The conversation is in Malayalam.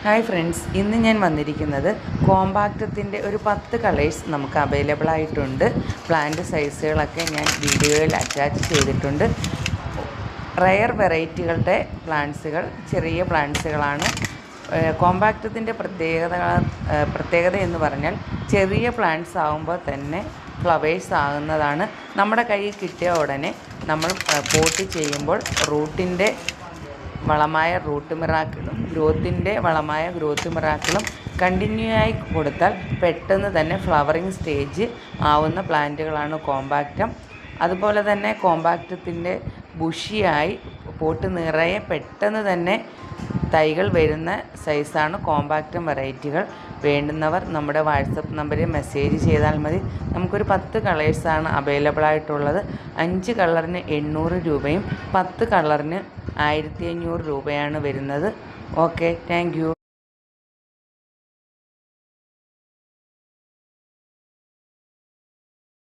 ഹായ് ഫ്രണ്ട്സ്, ഇന്ന് ഞാൻ വന്നിരിക്കുന്നത് കോമ്പാക്റ്റത്തിൻ്റെ ഒരു 10 കളേഴ്സ് നമുക്ക് അവൈലബിൾ ആയിട്ടുണ്ട്. പ്ലാന്റ് സൈസുകളൊക്കെ ഞാൻ വീഡിയോയിൽ അറ്റാച്ച് ചെയ്തിട്ടുണ്ട്. റെയർ വെറൈറ്റികളുടെ പ്ലാന്റ്സുകൾ, ചെറിയ പ്ലാന്റ്സുകളാണ്. കോമ്പാക്റ്റത്തിൻ്റെ പ്രത്യേകത എന്ന് പറഞ്ഞാൽ ചെറിയ പ്ലാന്റ്സ് ആകുമ്പോൾ തന്നെ ഫ്ലവേഴ്സ് ആകുന്നതാണ്. നമ്മുടെ കയ്യിൽ കിട്ടിയ ഉടനെ നമ്മൾ പോട്ട് ചെയ്യുമ്പോൾ റൂട്ടിൻ്റെ വളമായ റൂട്ട് മിറാക്കിളും ഗ്രോത്തിൻ്റെ വളമായ ഗ്രോത്ത് മിറാക്കിളും കണ്ടിന്യൂ ആയി കൊടുത്താൽ പെട്ടെന്ന് തന്നെ ഫ്ലവറിങ് സ്റ്റേജ് ആവുന്ന പ്ലാന്റുകളാണ് കോമ്പാക്റ്റം. അതുപോലെ തന്നെ കോമ്പാക്റ്റത്തിൻ്റെ ബുഷിയായി പോട്ട് നിറയെ പെട്ടെന്ന് തന്നെ തൈകൾ വരുന്ന സൈസാണ് കോമ്പാക്റ്റം വെറൈറ്റികൾ. വേണ്ടുന്നവർ നമ്മുടെ വാട്സപ്പ് നമ്പറിൽ മെസ്സേജ് ചെയ്താൽ മതി. നമുക്കൊരു 10 കളേഴ്സാണ് അവൈലബിൾ ആയിട്ടുള്ളത്. 5 കളറിന് 800 രൂപയും 10 കളറിന് 1500 രൂപയാണ് വരുന്നത്. Okay, thank you.